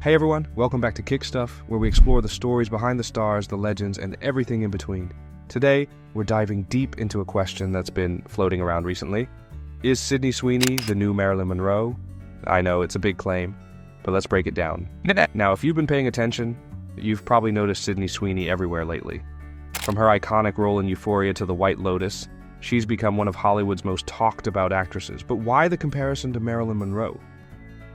Hey everyone, welcome back to Kickstuff, where we explore the stories behind the stars, the legends, and everything in between. Today, we're diving deep into a question that's been floating around recently. Is Sydney Sweeney the new Marilyn Monroe? I know, it's a big claim, but let's break it down. Now, if you've been paying attention, you've probably noticed Sydney Sweeney everywhere lately. From her iconic role in Euphoria to The White Lotus, she's become one of Hollywood's most talked about actresses. But why the comparison to Marilyn Monroe?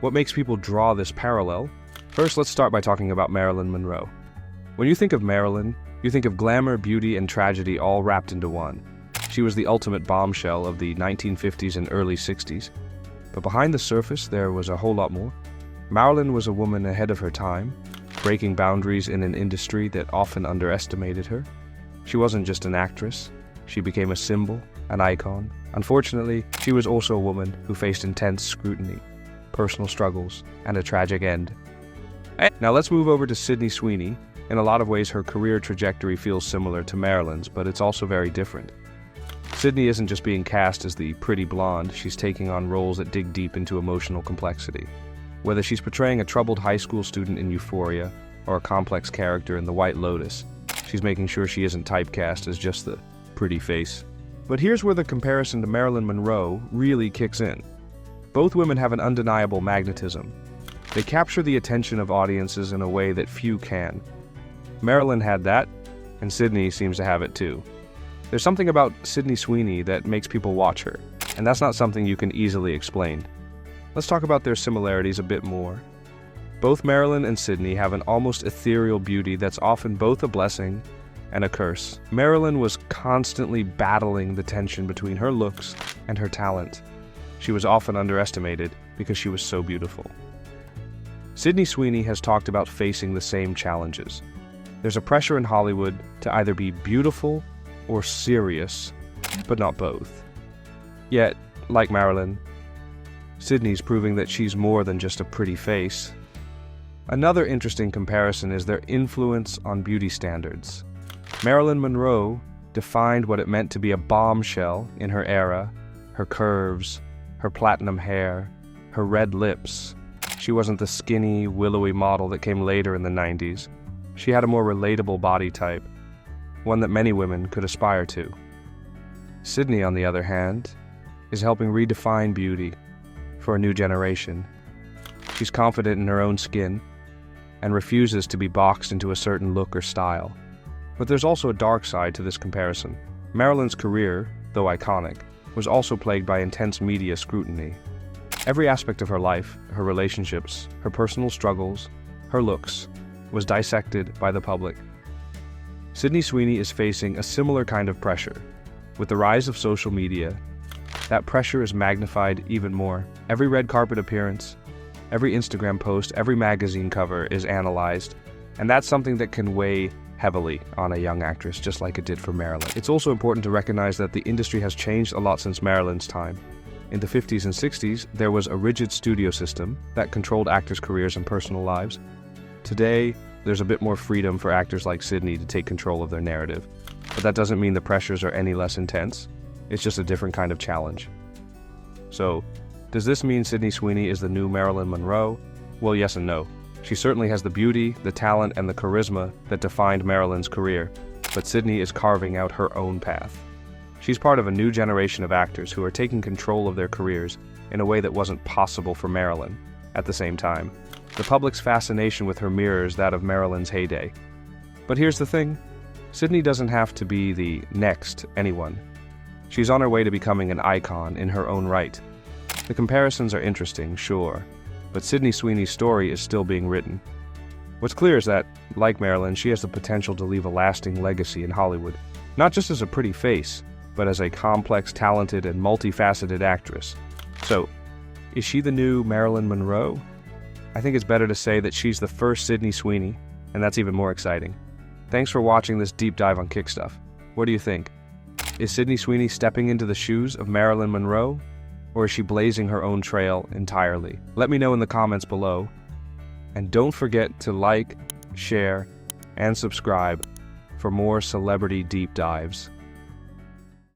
What makes people draw this parallel? First, let's start by talking about Marilyn Monroe. When you think of Marilyn, you think of glamour, beauty, and tragedy all wrapped into one. She was the ultimate bombshell of the 1950s and early 60s. But behind the surface, there was a whole lot more. Marilyn was a woman ahead of her time, breaking boundaries in an industry that often underestimated her. She wasn't just an actress. She became a symbol, an icon. Unfortunately, she was also a woman who faced intense scrutiny, personal struggles, and a tragic end. Now let's move over to Sydney Sweeney. In a lot of ways, her career trajectory feels similar to Marilyn's, but it's also very different. Sydney isn't just being cast as the pretty blonde, she's taking on roles that dig deep into emotional complexity. Whether she's portraying a troubled high school student in Euphoria or a complex character in The White Lotus, she's making sure she isn't typecast as just the pretty face. But here's where the comparison to Marilyn Monroe really kicks in. Both women have an undeniable magnetism. They capture the attention of audiences in a way that few can. Marilyn had that, and Sydney seems to have it too. There's something about Sydney Sweeney that makes people watch her, and that's not something you can easily explain. Let's talk about their similarities a bit more. Both Marilyn and Sydney have an almost ethereal beauty that's often both a blessing and a curse. Marilyn was constantly battling the tension between her looks and her talent. She was often underestimated because she was so beautiful. Sydney Sweeney has talked about facing the same challenges. There's a pressure in Hollywood to either be beautiful or serious, but not both. Yet, like Marilyn, Sydney's proving that she's more than just a pretty face. Another interesting comparison is their influence on beauty standards. Marilyn Monroe defined what it meant to be a bombshell in her era, her curves, her platinum hair, her red lips. She wasn't the skinny, willowy model that came later in the 90s. She had a more relatable body type, one that many women could aspire to. Sydney, on the other hand, is helping redefine beauty for a new generation. She's confident in her own skin and refuses to be boxed into a certain look or style. But there's also a dark side to this comparison. Marilyn's career, though iconic, was also plagued by intense media scrutiny. Every aspect of her life, her relationships, her personal struggles, her looks, was dissected by the public. Sydney Sweeney is facing a similar kind of pressure. With the rise of social media, that pressure is magnified even more. Every red carpet appearance, every Instagram post, every magazine cover is analyzed, and that's something that can weigh heavily on a young actress, just like it did for Marilyn. It's also important to recognize that the industry has changed a lot since Marilyn's time. In the 50s and 60s, there was a rigid studio system that controlled actors' careers and personal lives. Today, there's a bit more freedom for actors like Sydney to take control of their narrative. But that doesn't mean the pressures are any less intense. It's just a different kind of challenge. So, does this mean Sydney Sweeney is the new Marilyn Monroe? Well, yes and no. She certainly has the beauty, the talent, and the charisma that defined Marilyn's career. But Sydney is carving out her own path. She's part of a new generation of actors who are taking control of their careers in a way that wasn't possible for Marilyn. At the same time, the public's fascination with her mirrors that of Marilyn's heyday. But here's the thing, Sydney doesn't have to be the next anyone. She's on her way to becoming an icon in her own right. The comparisons are interesting, sure, but Sydney Sweeney's story is still being written. What's clear is that, like Marilyn, she has the potential to leave a lasting legacy in Hollywood, not just as a pretty face, but as a complex, talented, and multifaceted actress. So, is she the new Marilyn Monroe? I think it's better to say that she's the first Sydney Sweeney, and that's even more exciting. Thanks for watching this deep dive on Kickstuff. What do you think? Is Sydney Sweeney stepping into the shoes of Marilyn Monroe, or is she blazing her own trail entirely? Let me know in the comments below. And don't forget to like, share, and subscribe for more celebrity deep dives.